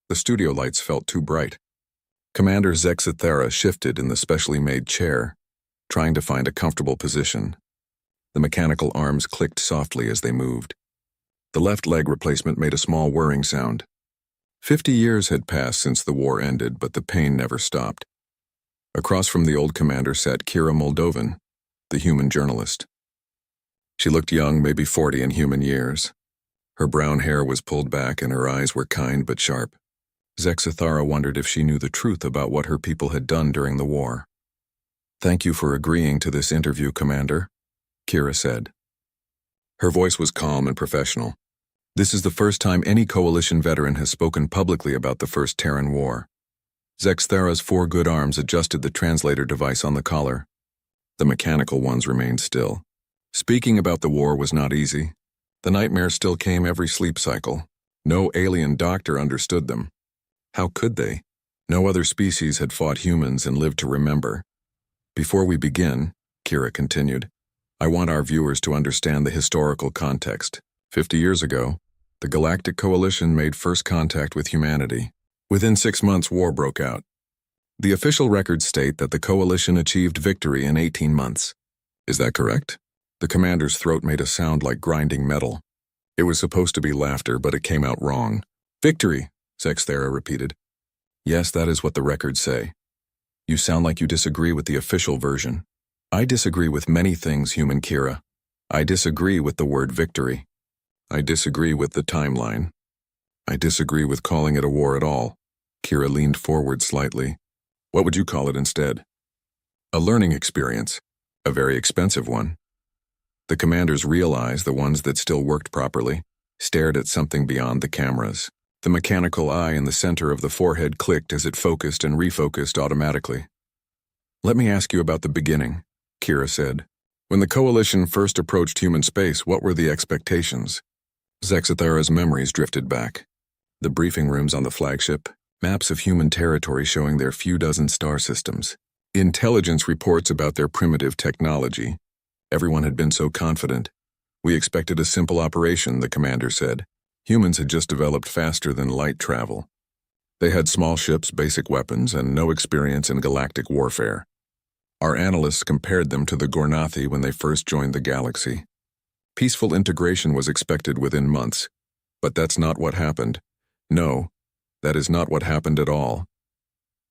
The studio lights felt too bright. Commander Zexithera shifted in the specially made chair, trying to find a comfortable position. The mechanical arms clicked softly as they moved. The left leg replacement made a small whirring sound. 50 years had passed since the war ended, but the pain never stopped. Across from the old commander sat Kira Moldovan, the human journalist. She looked young, maybe 40 in human years. Her brown hair was pulled back and her eyes were kind but sharp. Zexithara wondered if she knew the truth about what her people had done during the war. "Thank you for agreeing to this interview, Commander," Kira said. Her voice was calm and professional. This is the first time any coalition veteran has spoken publicly about the First Terran War. Zexithara's 4 good arms adjusted the translator device on the collar. The mechanical ones remained still. Speaking about the war was not easy. The nightmares still came every sleep cycle. No alien doctor understood them. How could they? No other species had fought humans and lived to remember. "Before we begin," Kira continued, "I want our viewers to understand the historical context. 50 years ago, the Galactic Coalition made first contact with humanity. Within 6 months, war broke out. The official records state that the Coalition achieved victory in 18 months. Is that correct?" The commander's throat made a sound like grinding metal. It was supposed to be laughter, but it came out wrong. "Victory," Zexithara repeated. "Yes, that is what the records say. You sound like you disagree with the official version." "I disagree with many things, human Kira. I disagree with the word victory. I disagree with the timeline. I disagree with calling it a war at all." Kira leaned forward slightly. "What would you call it instead?" "A learning experience. A very expensive one." The commanders realized, the ones that still worked properly, stared at something beyond the cameras. The mechanical eye in the center of the forehead clicked as it focused and refocused automatically. "Let me ask you about the beginning," Kira said. "When the Coalition first approached human space, what were the expectations?" Zexithara's memories drifted back. The briefing rooms on the flagship, maps of human territory showing their few dozen star systems, intelligence reports about their primitive technology. Everyone had been so confident. "We expected a simple operation," the commander said. "Humans had just developed faster than light travel. They had small ships, basic weapons, and no experience in galactic warfare. Our analysts compared them to the Gornathi when they first joined the galaxy. Peaceful integration was expected within months. But that's not what happened. No, that is not what happened at all."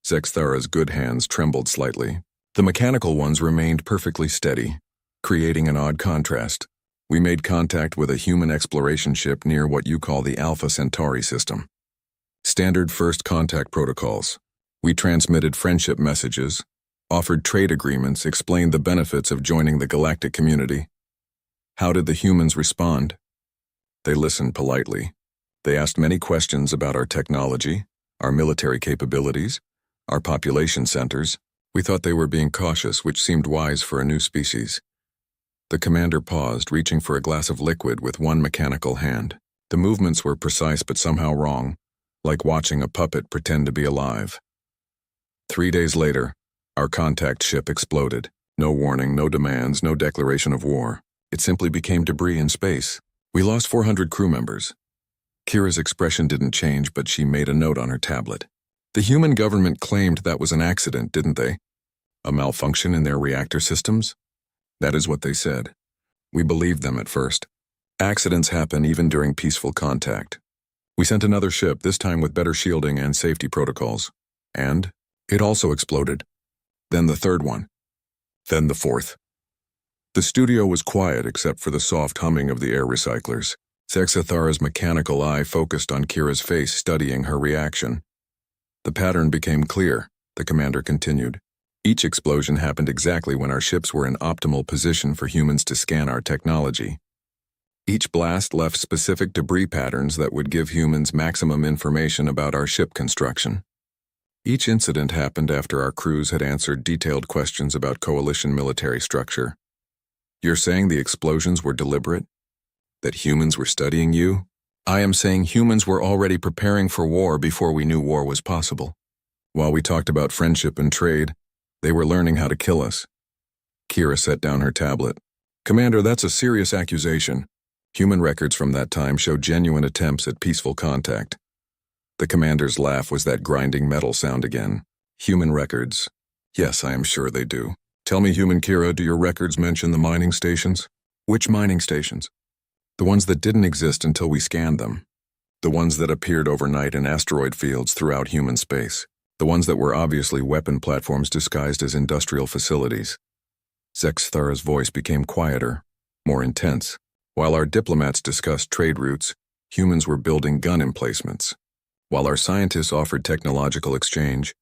Zexithara's good hands trembled slightly. The mechanical ones remained perfectly steady, creating an odd contrast. "We made contact with a human exploration ship near what you call the Alpha Centauri system. Standard first contact protocols. We transmitted friendship messages, offered trade agreements, explained the benefits of joining the galactic community." "How did the humans respond?" "They listened politely. They asked many questions about our technology, our military capabilities, our population centers. We thought they were being cautious, which seemed wise for a new species." The commander paused, reaching for a glass of liquid with one mechanical hand. The movements were precise but somehow wrong, like watching a puppet pretend to be alive. 3 days later, our contact ship exploded. No warning, no demands, no declaration of war. It simply became debris in space. We lost 400 crew members. Kira's expression didn't change, but she made a note on her tablet. "The human government claimed that was an accident, didn't they? A malfunction in their reactor systems? That is what they said. We believed them at first. Accidents happen even during peaceful contact. We sent another ship, this time with better shielding and safety protocols. And it also exploded. Then the third one. Then the fourth." The studio was quiet except for the soft humming of the air recyclers. Zexithara's mechanical eye focused on Kira's face, studying her reaction. "The pattern became clear," the commander continued. "Each explosion happened exactly when our ships were in optimal position for humans to scan our technology. Each blast left specific debris patterns that would give humans maximum information about our ship construction. Each incident happened after our crews had answered detailed questions about Coalition military structure." "You're saying the explosions were deliberate? That humans were studying you?" "I am saying humans were already preparing for war before we knew war was possible. While we talked about friendship and trade, they were learning how to kill us." Kira set down her tablet. "Commander, that's a serious accusation. Human records from that time show genuine attempts at peaceful contact." The commander's laugh was that grinding metal sound again. Human records. Yes, I am sure they do. Tell me, human Kira, do your records mention the mining stations? Which mining stations? The ones that didn't exist until we scanned them. The ones that appeared overnight in asteroid fields throughout human space. The ones that were obviously weapon platforms disguised as industrial facilities. Zexthara's voice became quieter, more intense. While our diplomats discussed trade routes, humans were building gun emplacements. While our scientists offered technological exchange,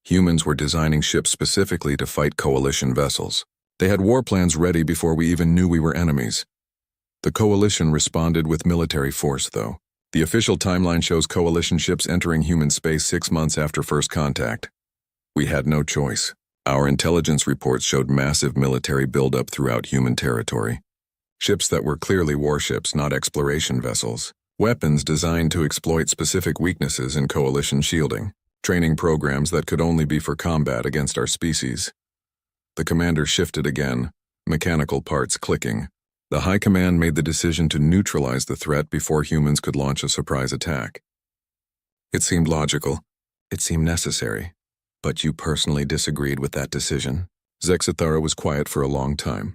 humans were designing ships specifically to fight coalition vessels. They had war plans ready before we even knew we were enemies. The coalition responded with military force, though. The official timeline shows coalition ships entering human space 6 months after first contact. We had no choice. Our intelligence reports showed massive military buildup throughout human territory. Ships that were clearly warships, not exploration vessels. Weapons designed to exploit specific weaknesses in coalition shielding. Training programs that could only be for combat against our species. The commander shifted again, mechanical parts clicking. The High Command made the decision to neutralize the threat before humans could launch a surprise attack. It seemed logical. It seemed necessary. But you personally disagreed with that decision. Zexthara was quiet for a long time.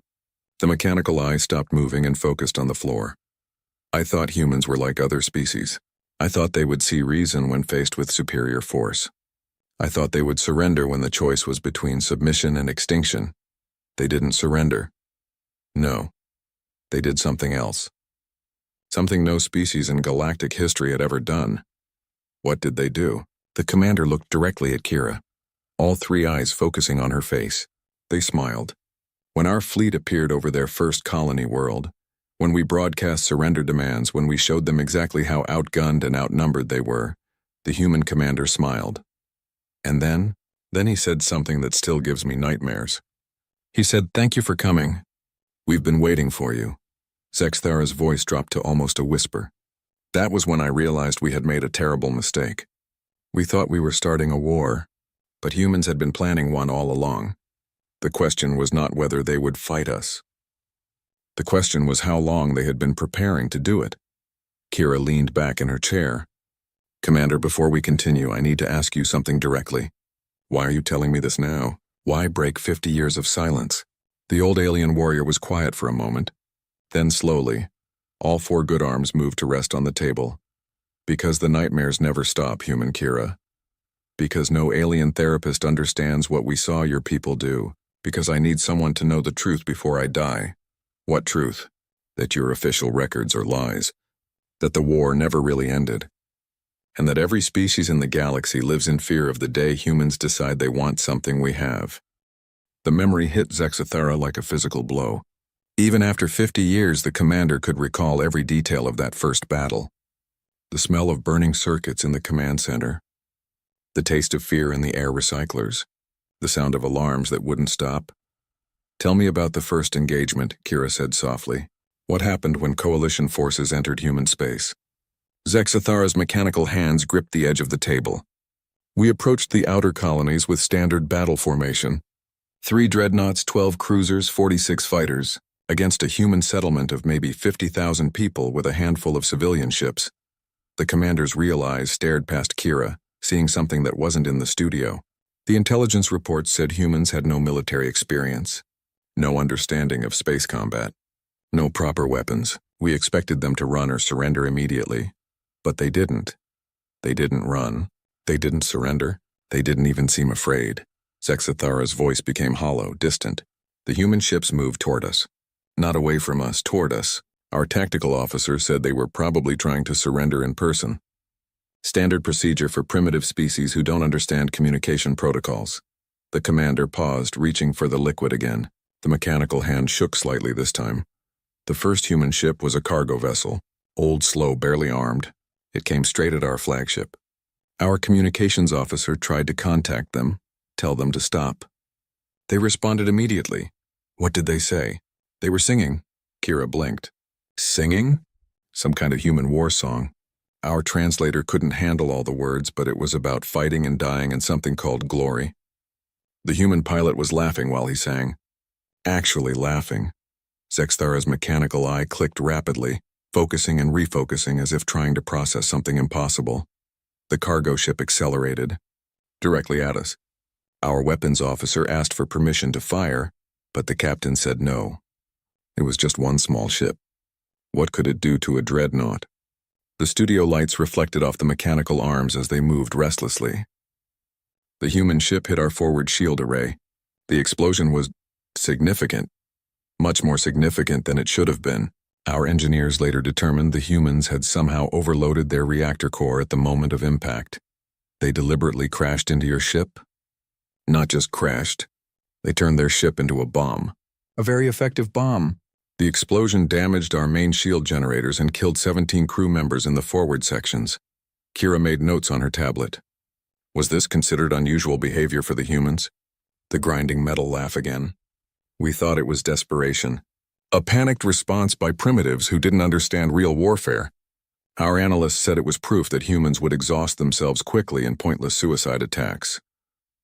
The mechanical eye stopped moving and focused on the floor. I thought humans were like other species. I thought they would see reason when faced with superior force. I thought they would surrender when the choice was between submission and extinction. They didn't surrender. No. They did something else. Something no species in galactic history had ever done. What did they do? The commander looked directly at Kira, all 3 eyes focusing on her face. They smiled. When our fleet appeared over their first colony world, when we broadcast surrender demands, when we showed them exactly how outgunned and outnumbered they were, the human commander smiled. And then he said something that still gives me nightmares. He said, "Thank you for coming. We've been waiting for you." Zexthara's voice dropped to almost a whisper. That was when I realized we had made a terrible mistake. We thought we were starting a war, but humans had been planning one all along. The question was not whether they would fight us. The question was how long they had been preparing to do it. Kira leaned back in her chair. "Commander, before we continue, I need to ask you something directly. Why are you telling me this now? Why break 50 years of silence?" The old alien warrior was quiet for a moment. Then slowly, all 4 good arms moved to rest on the table. "Because the nightmares never stop, human Kira. Because no alien therapist understands what we saw your people do. Because I need someone to know the truth before I die." "What truth?" "That your official records are lies. That the war never really ended. And that every species in the galaxy lives in fear of the day humans decide they want something we have." The memory hit Zexthara like a physical blow. Even after 50 years, the commander could recall every detail of that first battle. The smell of burning circuits in the command center. The taste of fear in the air recyclers. The sound of alarms that wouldn't stop. "Tell me about the first engagement," Kira said softly. "What happened when coalition forces entered human space?" Zexthara's mechanical hands gripped the edge of the table. "We approached the outer colonies with standard battle formation. 3 dreadnoughts, 12 cruisers, 46 fighters, against a human settlement of maybe 50,000 people with a handful of civilian ships." The commander's real eyes stared past Kira, seeing something that wasn't in the studio. The intelligence reports said humans had no military experience. No understanding of space combat. No proper weapons. We expected them to run or surrender immediately. But they didn't. They didn't run. They didn't surrender. They didn't even seem afraid. Zexthara's voice became hollow, distant. The human ships moved toward us. Not away from us, toward us. Our tactical officer said they were probably trying to surrender in person. Standard procedure for primitive species who don't understand communication protocols. The commander paused, reaching for the liquid again. The mechanical hand shook slightly this time. The first human ship was a cargo vessel, old, slow, barely armed. It came straight at our flagship. Our communications officer tried to contact them, tell them to stop. They responded immediately. What did they say? They were singing. Kira blinked. Singing? Some kind of human war song. Our translator couldn't handle all the words, but it was about fighting and dying and something called glory. The human pilot was laughing while he sang. Actually laughing. Zexthara's mechanical eye clicked rapidly, focusing and refocusing as if trying to process something impossible. The cargo ship accelerated, directly at us. Our weapons officer asked for permission to fire, but the captain said no. It was just one small ship. What could it do to a dreadnought? The studio lights reflected off the mechanical arms as they moved restlessly. The human ship hit our forward shield array. The explosion was significant, much more significant than it should have been. Our engineers later determined the humans had somehow overloaded their reactor core at the moment of impact. They deliberately crashed into your ship? Not just crashed. They turned their ship into a bomb. A very effective bomb. The explosion damaged our main shield generators and killed 17 crew members in the forward sections. Kira made notes on her tablet. Was this considered unusual behavior for the humans? The grinding metal laugh again. We thought it was desperation. A panicked response by primitives who didn't understand real warfare. Our analysts said it was proof that humans would exhaust themselves quickly in pointless suicide attacks.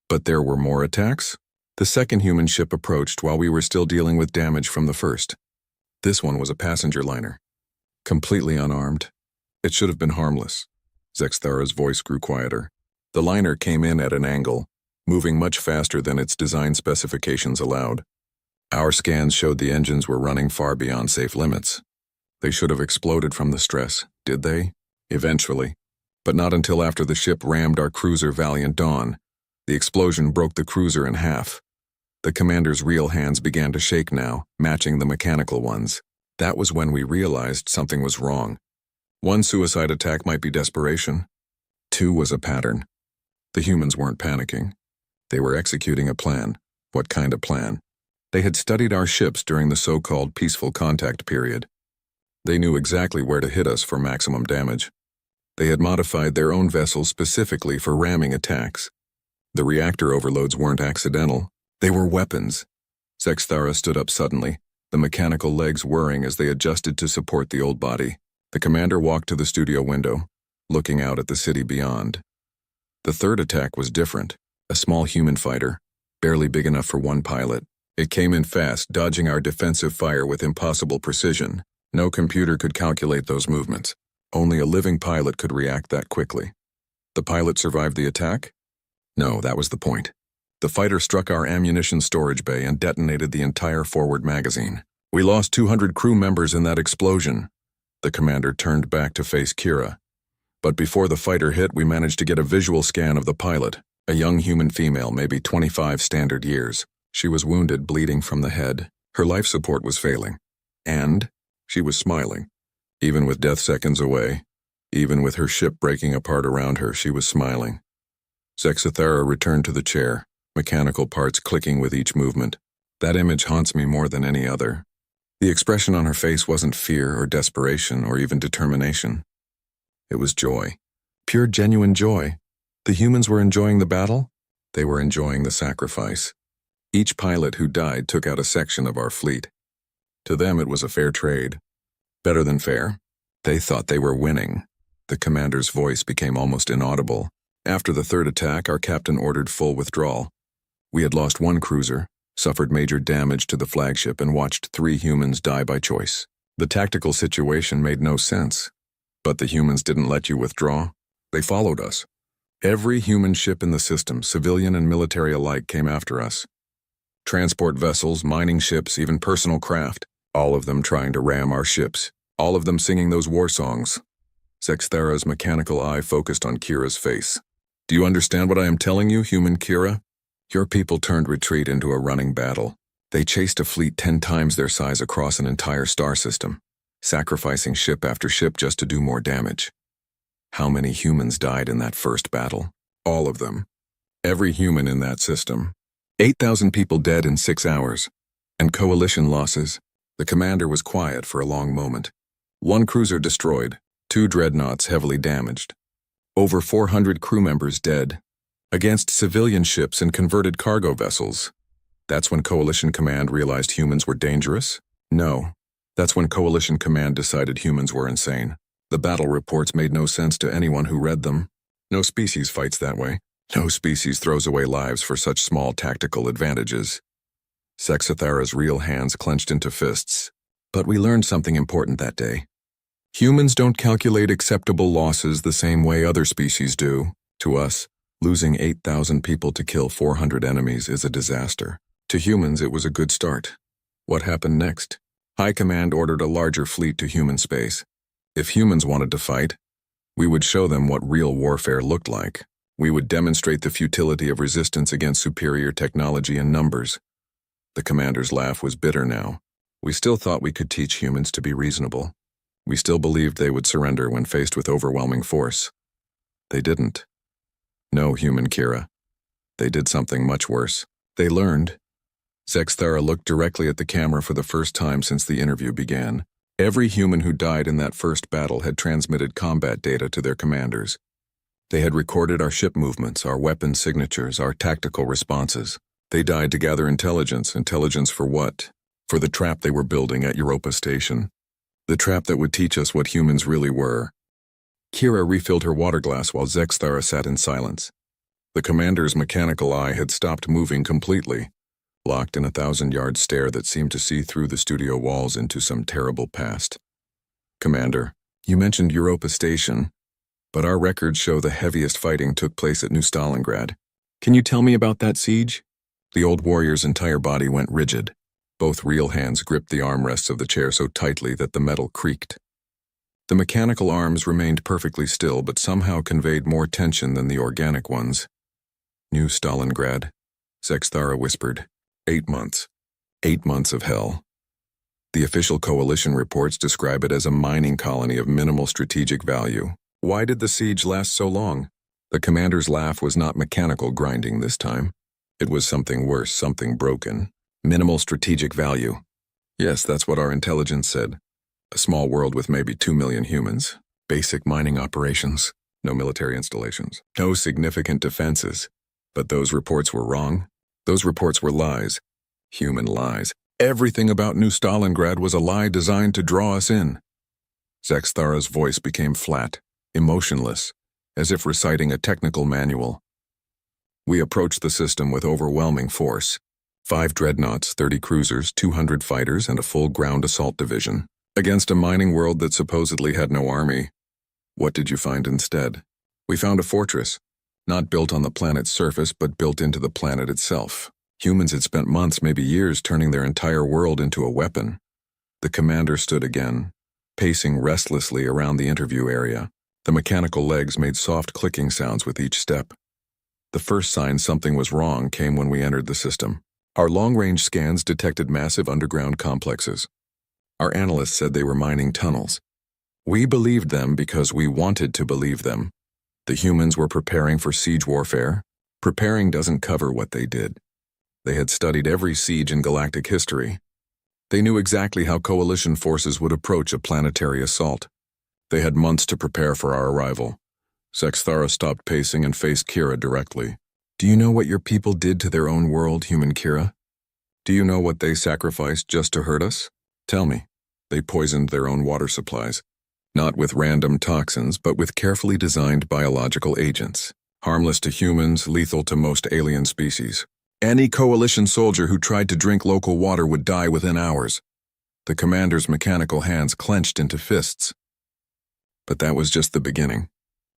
But there were more attacks? The second human ship approached while we were still dealing with damage from the first. This one was a passenger liner. Completely unarmed. It should have been harmless. Zexthara's voice grew quieter. The liner came in at an angle, moving much faster than its design specifications allowed. Our scans showed the engines were running far beyond safe limits. They should have exploded from the stress, did they? Eventually. But not until after the ship rammed our cruiser Valiant Dawn. The explosion broke the cruiser in half. The commander's real hands began to shake now, matching the mechanical ones. That was when we realized something was wrong. One suicide attack might be desperation. Two was a pattern. The humans weren't panicking. They were executing a plan. What kind of plan? They had studied our ships during the so-called peaceful contact period. They knew exactly where to hit us for maximum damage. They had modified their own vessels specifically for ramming attacks. The reactor overloads weren't accidental. They were weapons. Zexthara stood up suddenly, the mechanical legs whirring as they adjusted to support the old body. The commander walked to the studio window, looking out at the city beyond. The third attack was different. A small human fighter, barely big enough for one pilot. It came in fast, dodging our defensive fire with impossible precision. No computer could calculate those movements. Only a living pilot could react that quickly. The pilot survived the attack? No, that was the point. The fighter struck our ammunition storage bay and detonated the entire forward magazine. We lost 200 crew members in that explosion. The commander turned back to face Kira. But before the fighter hit, we managed to get a visual scan of the pilot, a young human female, maybe 25 standard years. She was wounded, bleeding from the head. Her life support was failing. And she was smiling. Even with death seconds away, even with her ship breaking apart around her, she was smiling. Zexthara returned to the chair, mechanical parts clicking with each movement. That image haunts me more than any other. The expression on her face wasn't fear or desperation or even determination. It was joy. Pure, genuine joy. The humans were enjoying the battle. They were enjoying the sacrifice. Each pilot who died took out a section of our fleet. To them, it was a fair trade. Better than fair. They thought they were winning. The commander's voice became almost inaudible. After the third attack, our captain ordered full withdrawal. We had lost one cruiser, suffered major damage to the flagship, and watched 3 humans die by choice. The tactical situation made no sense. But the humans didn't let you withdraw. They followed us. Every human ship in the system, civilian and military alike, came after us. Transport vessels, mining ships, even personal craft, all of them trying to ram our ships, all of them singing those war songs. Zexthara's mechanical eye focused on Kira's face. Do you understand what I am telling you, human Kira? Your people turned retreat into a running battle. They chased a fleet 10 times their size across an entire star system, sacrificing ship after ship just to do more damage. How many humans died in that first battle? All of them. Every human in that system. 8,000 people dead in 6 hours. And coalition losses. The commander was quiet for a long moment. 1 cruiser destroyed, 2 dreadnoughts heavily damaged. Over 400 crew members dead. Against civilian ships and converted cargo vessels. That's when Coalition Command realized humans were dangerous? No. That's when Coalition Command decided humans were insane. The battle reports made no sense to anyone who read them. No species fights that way. No species throws away lives for such small tactical advantages. Zexthara's real hands clenched into fists. But we learned something important that day. Humans don't calculate acceptable losses the same way other species do. To us, losing 8,000 people to kill 400 enemies is a disaster. To humans, it was a good start. What happened next? High Command ordered a larger fleet to human space. If humans wanted to fight, we would show them what real warfare looked like. We would demonstrate the futility of resistance against superior technology and numbers. The commander's laugh was bitter now. We still thought we could teach humans to be reasonable. We still believed they would surrender when faced with overwhelming force. They didn't. No, human Kira. They did something much worse. They learned. Zexthara looked directly at the camera for the first time since the interview began. Every human who died in that first battle had transmitted combat data to their commanders. They had recorded our ship movements, our weapon signatures, our tactical responses. They died to gather intelligence. Intelligence for what? For the trap they were building at Europa Station. The trap that would teach us what humans really were. Kira refilled her water glass while Zexthara sat in silence. The commander's mechanical eye had stopped moving completely, locked in a 1,000-yard stare that seemed to see through the studio walls into some terrible past. Commander, you mentioned Europa Station, but our records show the heaviest fighting took place at New Stalingrad. Can you tell me about that siege? The old warrior's entire body went rigid. Both real hands gripped the armrests of the chair so tightly that the metal creaked. The mechanical arms remained perfectly still, but somehow conveyed more tension than the organic ones. New Stalingrad, Zexthara whispered. 8 months. 8 months of hell. The official coalition reports describe it as a mining colony of minimal strategic value. Why did the siege last so long? The commander's laugh was not mechanical grinding this time. It was something worse, something broken. Minimal strategic value. Yes, that's what our intelligence said. A small world with maybe 2 million humans. Basic mining operations. No military installations. No significant defenses. But those reports were wrong. Those reports were lies. Human lies. Everything about New Stalingrad was a lie designed to draw us in. Zexthara's voice became flat, emotionless, as if reciting a technical manual. We approached the system with overwhelming force. 5 dreadnoughts, 30 cruisers, 200 fighters, and a full ground assault division. Against a mining world that supposedly had no army. What did you find instead? We found a fortress, not built on the planet's surface, but built into the planet itself. Humans had spent months, maybe years, turning their entire world into a weapon. The commander stood again, pacing restlessly around the interview area. The mechanical legs made soft clicking sounds with each step. The first sign something was wrong came when we entered the system. Our long-range scans detected massive underground complexes. Our analysts said they were mining tunnels. We believed them because we wanted to believe them. The humans were preparing for siege warfare. Preparing doesn't cover what they did. They had studied every siege in galactic history. They knew exactly how coalition forces would approach a planetary assault. They had months to prepare for our arrival. Zexthara stopped pacing and faced Kira directly. Do you know what your people did to their own world, human Kira? Do you know what they sacrificed just to hurt us? Tell me. They poisoned their own water supplies. Not with random toxins, but with carefully designed biological agents. Harmless to humans, lethal to most alien species. Any coalition soldier who tried to drink local water would die within hours. The commander's mechanical hands clenched into fists. But that was just the beginning.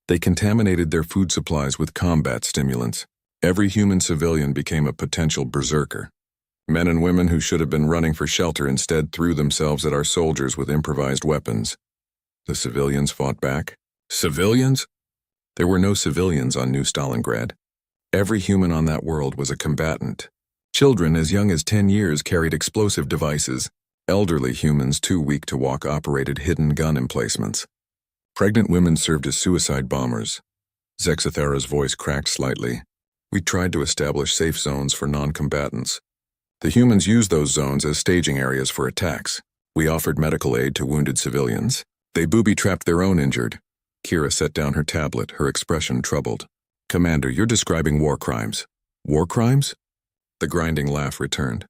They contaminated their food supplies with combat stimulants. Every human civilian became a potential berserker. Men and women who should have been running for shelter instead threw themselves at our soldiers with improvised weapons. The civilians fought back. Civilians? There were no civilians on New Stalingrad. Every human on that world was a combatant. Children as young as 10 years carried explosive devices. Elderly humans too weak to walk operated hidden gun emplacements. Pregnant women served as suicide bombers. Zexthara's voice cracked slightly. We tried to establish safe zones for non-combatants. The humans used those zones as staging areas for attacks. We offered medical aid to wounded civilians. They booby-trapped their own injured. Kira set down her tablet, her expression troubled. Commander, you're describing war crimes. War crimes? The grinding laugh returned.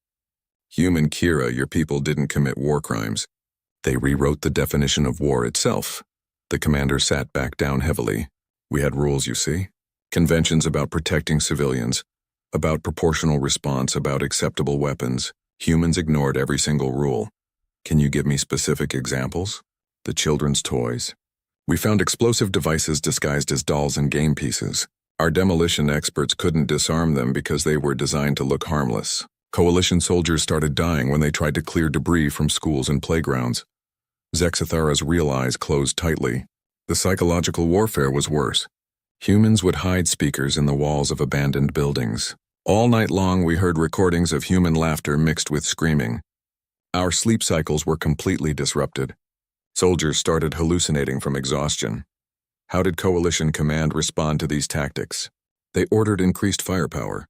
Human Kira, your people didn't commit war crimes. They rewrote the definition of war itself. The commander sat back down heavily. We had rules, you see. Conventions about protecting civilians, about proportional response, about acceptable weapons. Humans ignored every single rule. Can you give me specific examples? The children's toys. We found explosive devices disguised as dolls and game pieces. Our demolition experts couldn't disarm them because they were designed to look harmless. Coalition soldiers started dying when they tried to clear debris from schools and playgrounds. Zexathara's real eyes closed tightly. The psychological warfare was worse. Humans would hide speakers in the walls of abandoned buildings. All night long we heard recordings of human laughter mixed with screaming. Our sleep cycles were completely disrupted. Soldiers started hallucinating from exhaustion. How did Coalition Command respond to these tactics? They ordered increased firepower.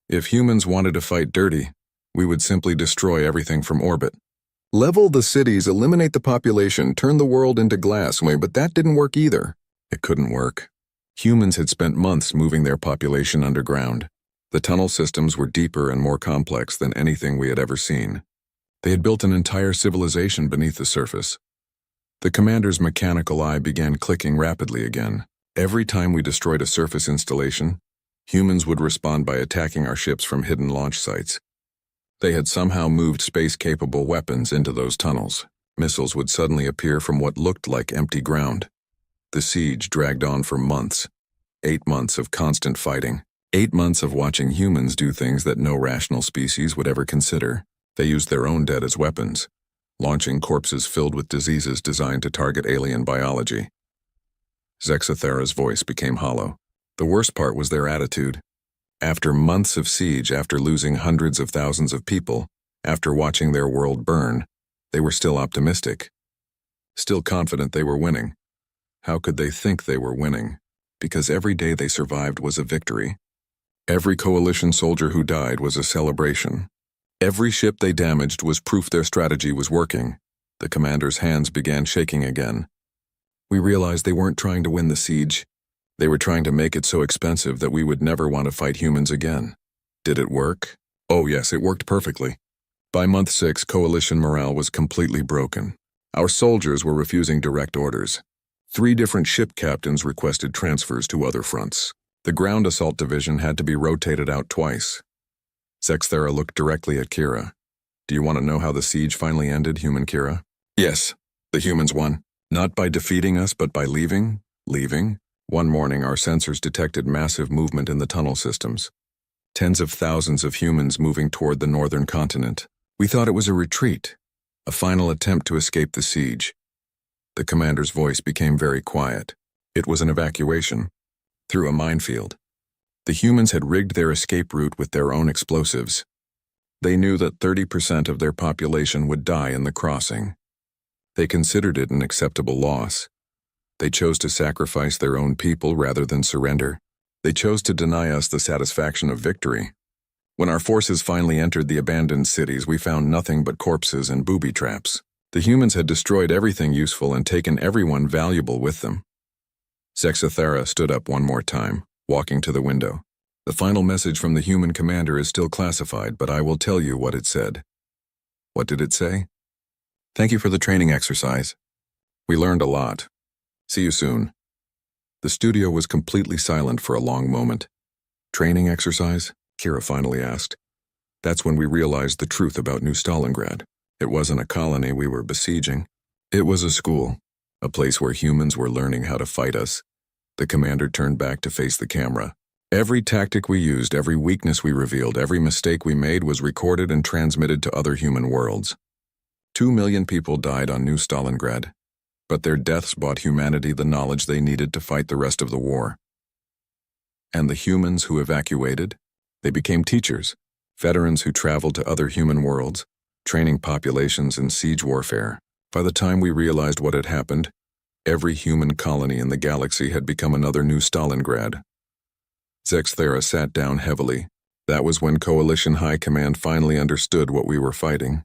If humans wanted to fight dirty, we would simply destroy everything from orbit. Level the cities, eliminate the population, turn the world into glass, but that didn't work either. It couldn't work. Humans had spent months moving their population underground. The tunnel systems were deeper and more complex than anything we had ever seen. They had built an entire civilization beneath the surface. The commander's mechanical eye began clicking rapidly again. Every time we destroyed a surface installation, humans would respond by attacking our ships from hidden launch sites. They had somehow moved space-capable weapons into those tunnels. Missiles would suddenly appear from what looked like empty ground. The siege dragged on for months. 8 months of constant fighting. 8 months of watching humans do things that no rational species would ever consider. They used their own dead as weapons, launching corpses filled with diseases designed to target alien biology. Zexathara's voice became hollow. The worst part was their attitude. After months of siege, after losing hundreds of thousands of people, after watching their world burn, they were still optimistic. Still confident they were winning. How could they think they were winning? Because every day they survived was a victory. Every coalition soldier who died was a celebration. Every ship they damaged was proof their strategy was working. The commander's hands began shaking again. We realized they weren't trying to win the siege. They were trying to make it so expensive that we would never want to fight humans again. Did it work? Oh yes, it worked perfectly. By month 6, coalition morale was completely broken. Our soldiers were refusing direct orders. 3 different ship captains requested transfers to other fronts. The ground assault division had to be rotated out twice. Zexathara looked directly at Kira. Do you want to know how the siege finally ended, human Kira? Yes, the humans won. Not by defeating us, but by leaving. One morning, our sensors detected massive movement in the tunnel systems. Tens of thousands of humans moving toward the northern continent. We thought it was a retreat, a final attempt to escape the siege. The commander's voice became very quiet. It was an evacuation, through a minefield. The humans had rigged their escape route with their own explosives. They knew that 30% of their population would die in the crossing. They considered it an acceptable loss. They chose to sacrifice their own people rather than surrender. They chose to deny us the satisfaction of victory. When our forces finally entered the abandoned cities, we found nothing but corpses and booby traps. The humans had destroyed everything useful and taken everyone valuable with them. Zexathara stood up one more time, walking to the window. The final message from the human commander is still classified, but I will tell you what it said. What did it say? Thank you for the training exercise. We learned a lot. See you soon. The studio was completely silent for a long moment. Training exercise? Kira finally asked. That's when we realized the truth about New Stalingrad. It wasn't a colony we were besieging. It was a school, a place where humans were learning how to fight us. The commander turned back to face the camera. Every tactic we used, every weakness we revealed, every mistake we made was recorded and transmitted to other human worlds. 2 million people died on New Stalingrad, but their deaths brought humanity the knowledge they needed to fight the rest of the war. And the humans who evacuated? They became teachers, veterans who traveled to other human worlds, training populations in siege warfare. By the time we realized what had happened, every human colony in the galaxy had become another New Stalingrad. Zexathara sat down heavily. That was when Coalition High Command finally understood what we were fighting.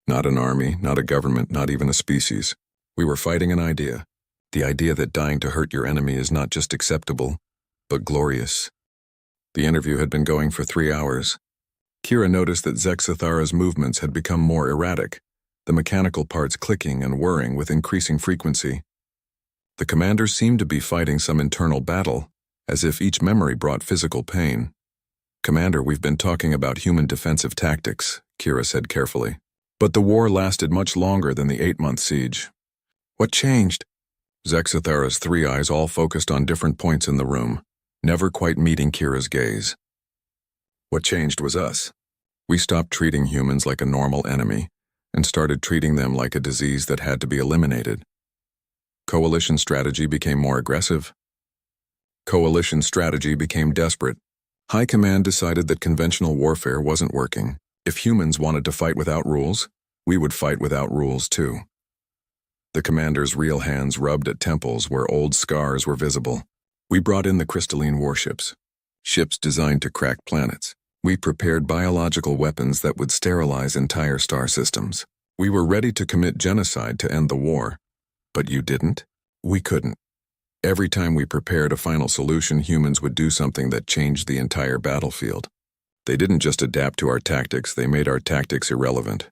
Not an army, not a government, not even a species. We were fighting an idea. The idea that dying to hurt your enemy is not just acceptable, but glorious. The interview had been going for 3 hours. Kira noticed that Zexathara's movements had become more erratic, the mechanical parts clicking and whirring with increasing frequency. The commander seemed to be fighting some internal battle, as if each memory brought physical pain. Commander, we've been talking about human defensive tactics, Kira said carefully. But the war lasted much longer than the 8-month siege. What changed? Zexathera's three eyes all focused on different points in the room, never quite meeting Kira's gaze. What changed was us. We stopped treating humans like a normal enemy and started treating them like a disease that had to be eliminated. Coalition strategy became more aggressive. Coalition strategy became desperate. High Command decided that conventional warfare wasn't working. If humans wanted to fight without rules, we would fight without rules too. The commander's real hands rubbed at temples where old scars were visible. We brought in the crystalline warships, ships designed to crack planets. We prepared biological weapons that would sterilize entire star systems. We were ready to commit genocide to end the war. But you didn't? We couldn't. Every time we prepared a final solution, humans would do something that changed the entire battlefield. They didn't just adapt to our tactics, they made our tactics irrelevant.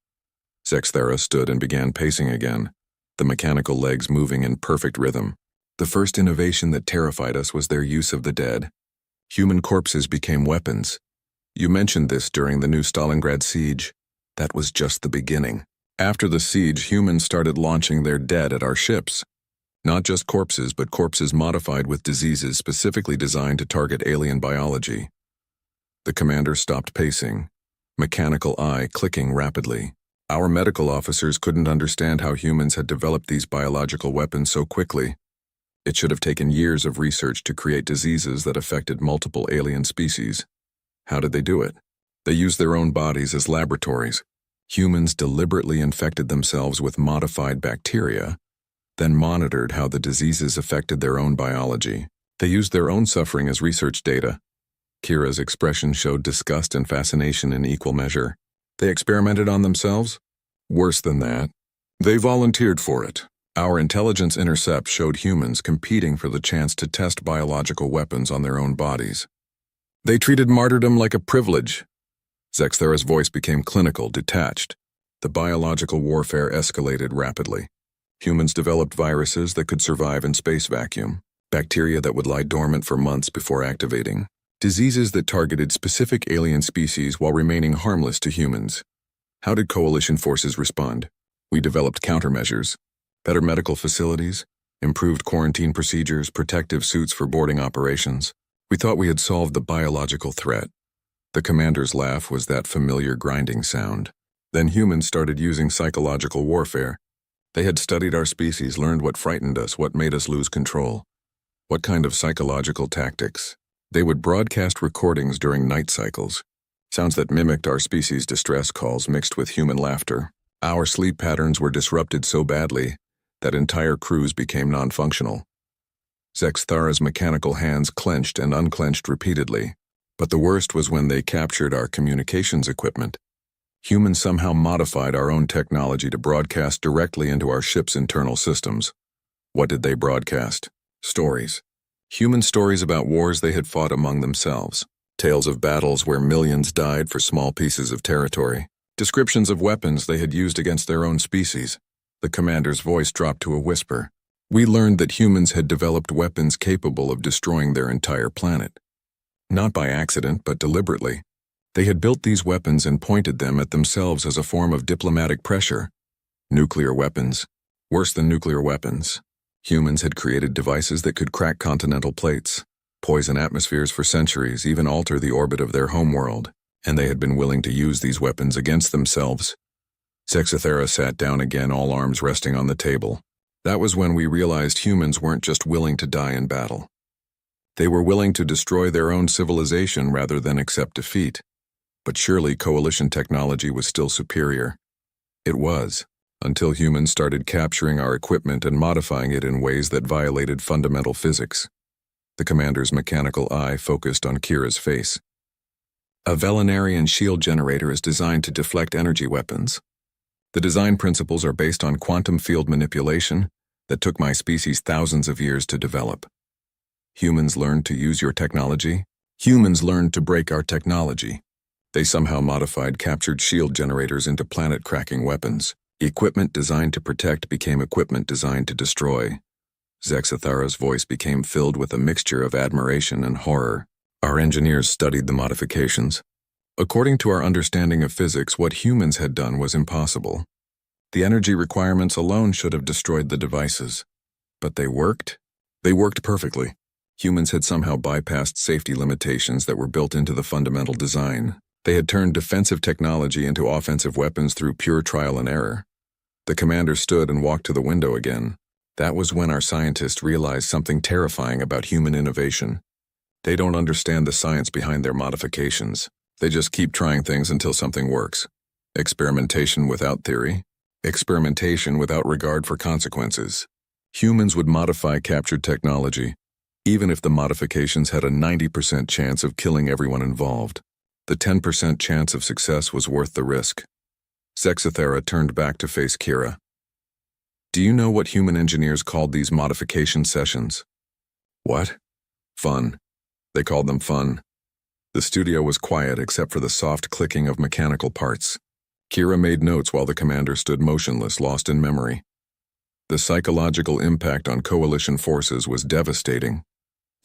Zexathera stood and began pacing again, the mechanical legs moving in perfect rhythm. The first innovation that terrified us was their use of the dead. Human corpses became weapons. You mentioned this during the new Stalingrad siege. That was just the beginning. After the siege, humans started launching their dead at our ships. Not just corpses, but corpses modified with diseases specifically designed to target alien biology. The commander stopped pacing, mechanical eye clicking rapidly. Our medical officers couldn't understand how humans had developed these biological weapons so quickly. It should have taken years of research to create diseases that affected multiple alien species. How did they do it? They used their own bodies as laboratories. Humans deliberately infected themselves with modified bacteria, then monitored how the diseases affected their own biology. They used their own suffering as research data. Kira's expression showed disgust and fascination in equal measure. They experimented on themselves? Worse than that. They volunteered for it. Our intelligence intercept showed humans competing for the chance to test biological weapons on their own bodies. They treated martyrdom like a privilege. Zexathera's voice became clinical, detached. The biological warfare escalated rapidly. Humans developed viruses that could survive in space vacuum, bacteria that would lie dormant for months before activating, diseases that targeted specific alien species while remaining harmless to humans. How did coalition forces respond? We developed countermeasures, better medical facilities, improved quarantine procedures, protective suits for boarding operations. We thought we had solved the biological threat. The commander's laugh was that familiar grinding sound. Then humans started using psychological warfare. They had studied our species, learned what frightened us, what made us lose control. What kind of psychological tactics? They would broadcast recordings during night cycles, sounds that mimicked our species' distress calls mixed with human laughter. Our sleep patterns were disrupted so badly that entire crews became non-functional. Zexathera's mechanical hands clenched and unclenched repeatedly. But the worst was when they captured our communications equipment. Humans somehow modified our own technology to broadcast directly into our ship's internal systems. What did they broadcast? Stories. Human stories about wars they had fought among themselves. Tales of battles where millions died for small pieces of territory. Descriptions of weapons they had used against their own species. The commander's voice dropped to a whisper. We learned that humans had developed weapons capable of destroying their entire planet. Not by accident, but deliberately. They had built these weapons and pointed them at themselves as a form of diplomatic pressure. Nuclear weapons. Worse than nuclear weapons. Humans had created devices that could crack continental plates, poison atmospheres for centuries, even alter the orbit of their homeworld, and they had been willing to use these weapons against themselves. Zexathera sat down again, all arms resting on the table. That was when we realized humans weren't just willing to die in battle. They were willing to destroy their own civilization rather than accept defeat. But surely coalition technology was still superior. It was, until humans started capturing our equipment and modifying it in ways that violated fundamental physics. The commander's mechanical eye focused on Kira's face. A Velinarian shield generator is designed to deflect energy weapons. The design principles are based on quantum field manipulation that took my species thousands of years to develop. Humans learned to use your technology. Humans learned to break our technology. They somehow modified captured shield generators into planet-cracking weapons. Equipment designed to protect became equipment designed to destroy. Zexathera's voice became filled with a mixture of admiration and horror. Our engineers studied the modifications. According to our understanding of physics, what humans had done was impossible. The energy requirements alone should have destroyed the devices. But they worked? They worked perfectly. Humans had somehow bypassed safety limitations that were built into the fundamental design. They had turned defensive technology into offensive weapons through pure trial and error. The commander stood and walked to the window again. That was when our scientists realized something terrifying about human innovation. They don't understand the science behind their modifications. They just keep trying things until something works. Experimentation without theory. Experimentation without regard for consequences. Humans would modify captured technology, even if the modifications had a 90% chance of killing everyone involved. The 10% chance of success was worth the risk. Zexathera turned back to face Kira. Do you know what human engineers called these modification sessions? What? Fun. They called them fun. The studio was quiet except for the soft clicking of mechanical parts. Kira made notes while the commander stood motionless, lost in memory. The psychological impact on coalition forces was devastating.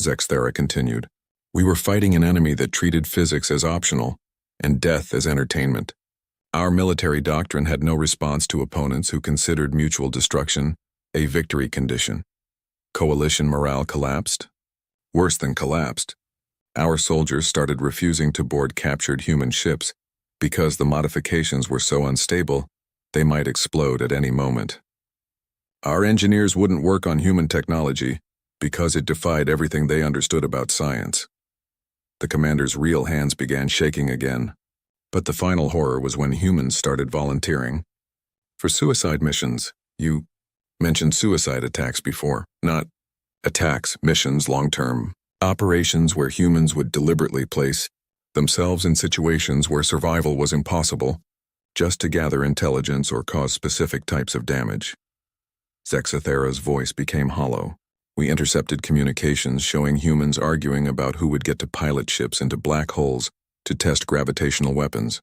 Zexathera continued. We were fighting an enemy that treated physics as optional and death as entertainment. Our military doctrine had no response to opponents who considered mutual destruction a victory condition. Coalition morale collapsed. Worse than collapsed. Our soldiers started refusing to board captured human ships because the modifications were so unstable they might explode at any moment. Our engineers wouldn't work on human technology because it defied everything they understood about science. The commander's real hands began shaking again. But the final horror was when humans started volunteering. For suicide missions, you mentioned suicide attacks before, not attacks, missions, long-term operations where humans would deliberately place themselves in situations where survival was impossible, just to gather intelligence or cause specific types of damage. Zexathera's voice became hollow. We intercepted communications showing humans arguing about who would get to pilot ships into black holes to test gravitational weapons,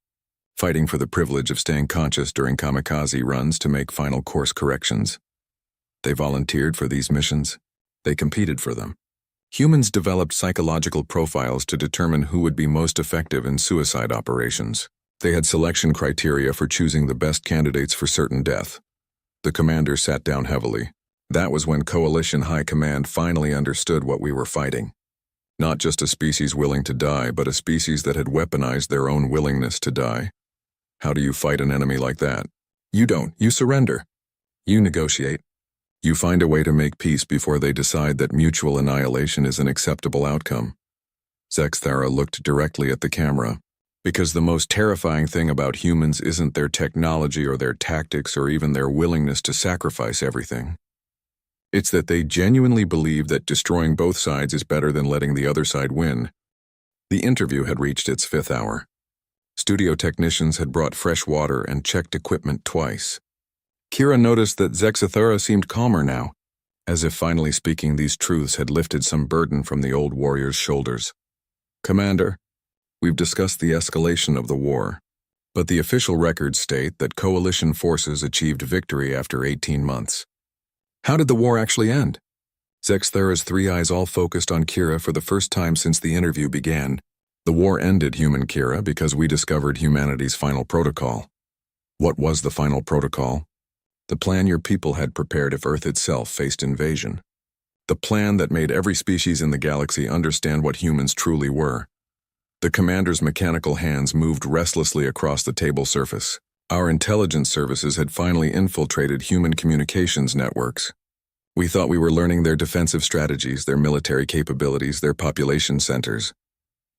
fighting for the privilege of staying conscious during kamikaze runs to make final course corrections. They volunteered for these missions. They competed for them. Humans developed psychological profiles to determine who would be most effective in suicide operations. They had selection criteria for choosing the best candidates for certain death. The commander sat down heavily. That was when Coalition High Command finally understood what we were fighting. Not just a species willing to die, but a species that had weaponized their own willingness to die. How do you fight an enemy like that? You don't. You surrender. You negotiate. You find a way to make peace before they decide that mutual annihilation is an acceptable outcome. Zexathera looked directly at the camera. Because the most terrifying thing about humans isn't their technology or their tactics or even their willingness to sacrifice everything. It's that they genuinely believe that destroying both sides is better than letting the other side win. The interview had reached its 5th hour. Studio technicians had brought fresh water and checked equipment twice. Kira noticed that Zexathera seemed calmer now, as if finally speaking these truths had lifted some burden from the old warrior's shoulders. Commander, we've discussed the escalation of the war, but the official records state that coalition forces achieved victory after 18 months. How did the war actually end? Zexathera's 3 eyes all focused on Kira for the first time since the interview began. The war ended, human Kira, because we discovered humanity's final protocol. What was the final protocol? The plan your people had prepared if Earth itself faced invasion. The plan that made every species in the galaxy understand what humans truly were. The commander's mechanical hands moved restlessly across the table surface. Our intelligence services had finally infiltrated human communications networks. We thought we were learning their defensive strategies, their military capabilities, their population centers.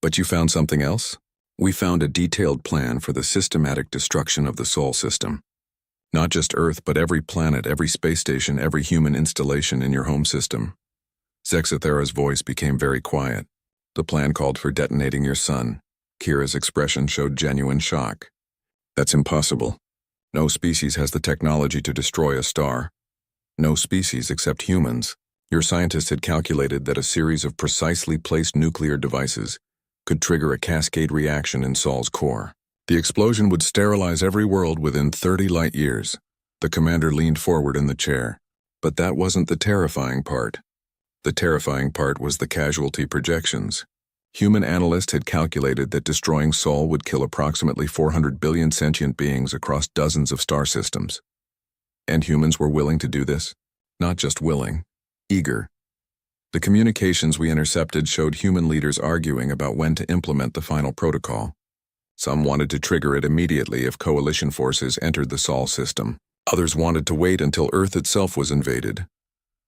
But you found something else? We found a detailed plan for the systematic destruction of the Sol system. Not just Earth, but every planet, every space station, every human installation in your home system. Zexathera's voice became very quiet. The plan called for detonating your sun. Kira's expression showed genuine shock. That's impossible. No species has the technology to destroy a star. No species except humans. Your scientists had calculated that a series of precisely placed nuclear devices could trigger a cascade reaction in Sol's core. The explosion would sterilize every world within 30 light years. The commander leaned forward in the chair. But that wasn't the terrifying part. The terrifying part was the casualty projections. Human analysts had calculated that destroying Sol would kill approximately 400 billion sentient beings across dozens of star systems. And humans were willing to do this? Not just willing, eager. The communications we intercepted showed human leaders arguing about when to implement the final protocol. Some wanted to trigger it immediately if coalition forces entered the Sol system. Others wanted to wait until Earth itself was invaded.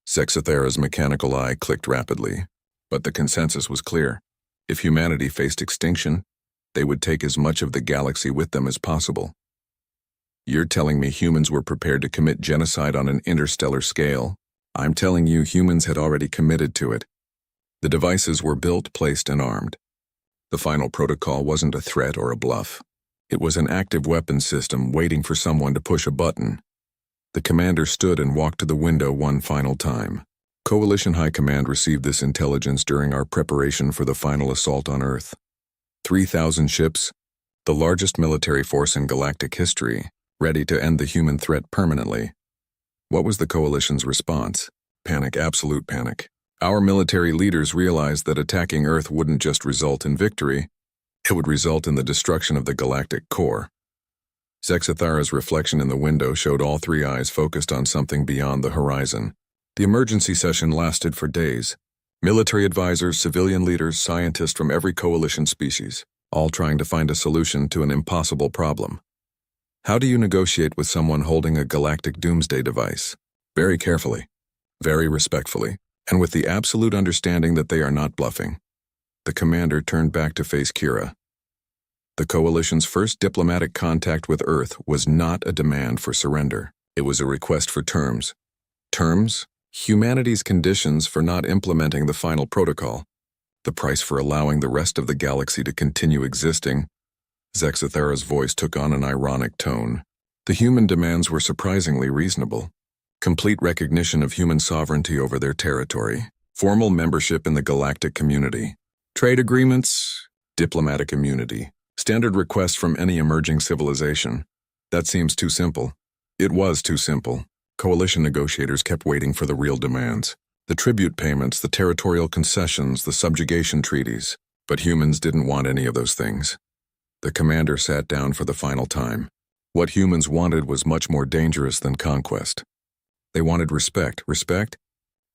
Zexathera's mechanical eye clicked rapidly, but the consensus was clear. If humanity faced extinction, they would take as much of the galaxy with them as possible. You're telling me humans were prepared to commit genocide on an interstellar scale? I'm telling you humans had already committed to it. The devices were built, placed, and armed. The final protocol wasn't a threat or a bluff. It was an active weapons system waiting for someone to push a button. The commander stood and walked to the window one final time. Coalition High Command received this intelligence during our preparation for the final assault on Earth. 3,000 ships, the largest military force in galactic history, ready to end the human threat permanently. What was the Coalition's response? Panic, absolute panic. Our military leaders realized that attacking Earth wouldn't just result in victory, it would result in the destruction of the galactic core. Zexathera's reflection in the window showed all three eyes focused on something beyond the horizon. The emergency session lasted for days. Military advisors, civilian leaders, scientists from every coalition species, all trying to find a solution to an impossible problem. How do you negotiate with someone holding a galactic doomsday device? Very carefully, very respectfully, and with the absolute understanding that they are not bluffing. The commander turned back to face Kira. The Coalition's first diplomatic contact with Earth was not a demand for surrender. It was a request for terms. Terms? Humanity's conditions for not implementing the final protocol. The price for allowing the rest of the galaxy to continue existing. Zexathera's voice took on an ironic tone. The human demands were surprisingly reasonable. Complete recognition of human sovereignty over their territory. Formal membership in the galactic community. Trade agreements. Diplomatic immunity. Standard requests from any emerging civilization. That seems too simple. It was too simple. Coalition negotiators kept waiting for the real demands. The tribute payments, the territorial concessions, the subjugation treaties. But humans didn't want any of those things. The commander sat down for the final time. What humans wanted was much more dangerous than conquest. They wanted respect. Respect?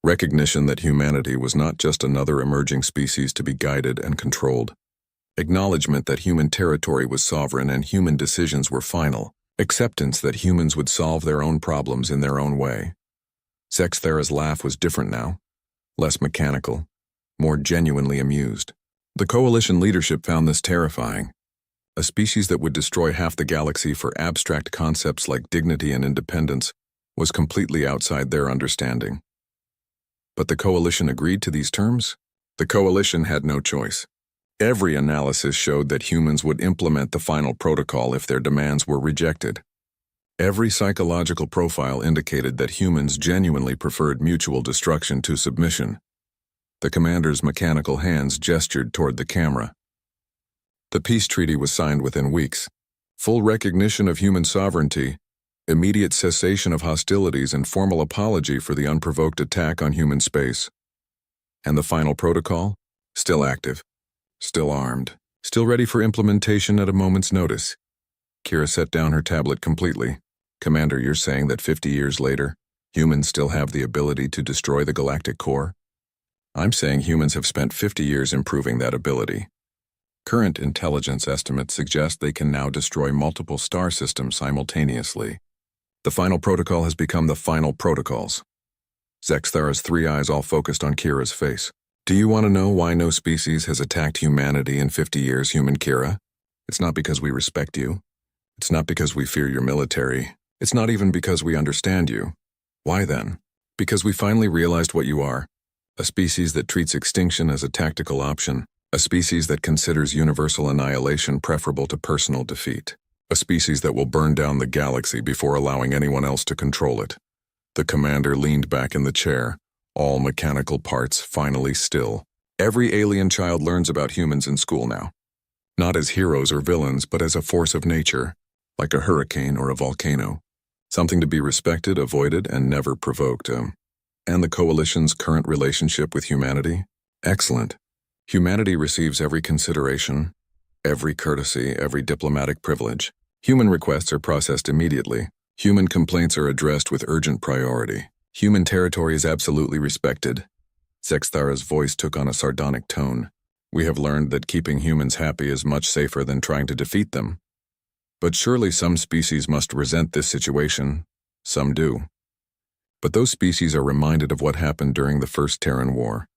Recognition that humanity was not just another emerging species to be guided and controlled. Acknowledgement that human territory was sovereign and human decisions were final. Acceptance that humans would solve their own problems in their own way. Zexathera's laugh was different now. Less mechanical. More genuinely amused. The Coalition leadership found this terrifying. A species that would destroy half the galaxy for abstract concepts like dignity and independence was completely outside their understanding. But the Coalition agreed to these terms? The Coalition had no choice. Every analysis showed that humans would implement the final protocol if their demands were rejected. Every psychological profile indicated that humans genuinely preferred mutual destruction to submission. The commander's mechanical hands gestured toward the camera. The peace treaty was signed within weeks. Full recognition of human sovereignty, immediate cessation of hostilities, and formal apology for the unprovoked attack on human space. And the final protocol? Still active. Still armed. Still ready for implementation at a moment's notice. Kira set down her tablet completely. Commander, you're saying that 50 years later, humans still have the ability to destroy the galactic core? I'm saying humans have spent 50 years improving that ability. Current intelligence estimates suggest they can now destroy multiple star systems simultaneously. The final protocol has become the final protocols. Zexathera's three eyes all focused on Kira's face. Do you want to know why no species has attacked humanity in 50 years, human Kira? It's not because we respect you. It's not because we fear your military. It's not even because we understand you. Why then? Because we finally realized what you are. A species that treats extinction as a tactical option. A species that considers universal annihilation preferable to personal defeat. A species that will burn down the galaxy before allowing anyone else to control it. The commander leaned back in the chair. All mechanical parts finally still. Every alien child learns about humans in school now. Not as heroes or villains, but as a force of nature, like a hurricane or a volcano. Something to be respected, avoided, and never provoked. And the Coalition's current relationship with humanity? Excellent. Humanity receives every consideration, every courtesy, every diplomatic privilege. Human requests are processed immediately. Human complaints are addressed with urgent priority. Human territory is absolutely respected. Zexthara's voice took on a sardonic tone. We have learned that keeping humans happy is much safer than trying to defeat them. But surely some species must resent this situation. Some do. But those species are reminded of what happened during the First Terran War.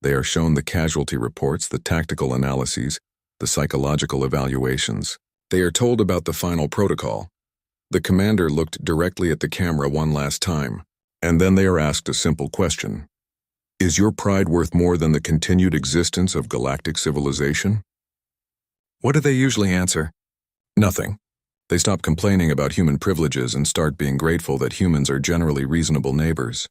They are shown the casualty reports, the tactical analyses, the psychological evaluations. They are told about the final protocol. The commander looked directly at the camera one last time, and then they are asked a simple question. Is your pride worth more than the continued existence of galactic civilization? What do they usually answer? Nothing. They stop complaining about human privileges and start being grateful that humans are generally reasonable neighbors.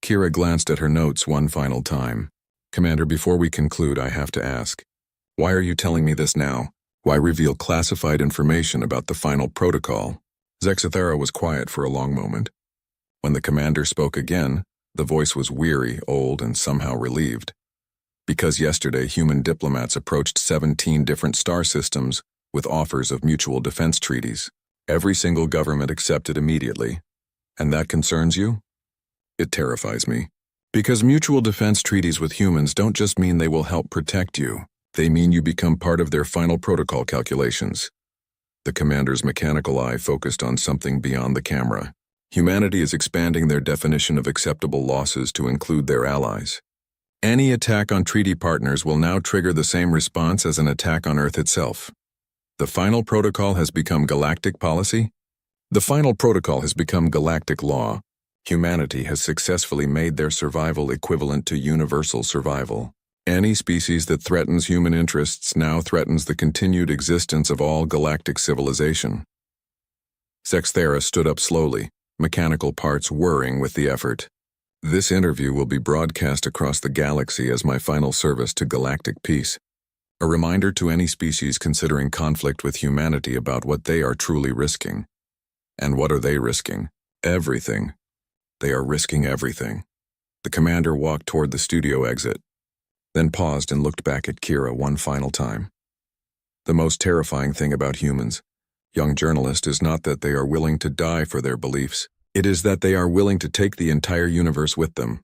Kira glanced at her notes one final time. Commander, before we conclude, I have to ask, why are you telling me this now? Why reveal classified information about the final protocol? Zexthara was quiet for a long moment. When the commander spoke again, the voice was weary, old, and somehow relieved. Because yesterday human diplomats approached 17 different star systems with offers of mutual defense treaties. Every single government accepted immediately. And that concerns you? It terrifies me. Because mutual defense treaties with humans don't just mean they will help protect you. They mean you become part of their final protocol calculations. The commander's mechanical eye focused on something beyond the camera. Humanity is expanding their definition of acceptable losses to include their allies. Any attack on treaty partners will now trigger the same response as an attack on Earth itself. The final protocol has become galactic policy? The final protocol has become galactic law. Humanity has successfully made their survival equivalent to universal survival. Any species that threatens human interests now threatens the continued existence of all galactic civilization. Zexthara stood up slowly, mechanical parts whirring with the effort. This interview will be broadcast across the galaxy as my final service to galactic peace. A reminder to any species considering conflict with humanity about what they are truly risking. And what are they risking? Everything. They are risking everything. The commander walked toward the studio exit, then paused and looked back at Kira one final time. The most terrifying thing about humans, young journalist, is not that they are willing to die for their beliefs. It is that they are willing to take the entire universe with them.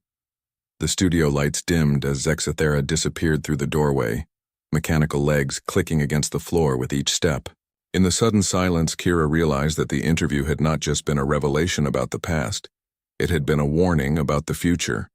The studio lights dimmed as Zexthara disappeared through the doorway, mechanical legs clicking against the floor with each step. In the sudden silence, Kira realized that the interview had not just been a revelation about the past. It had been a warning about the future.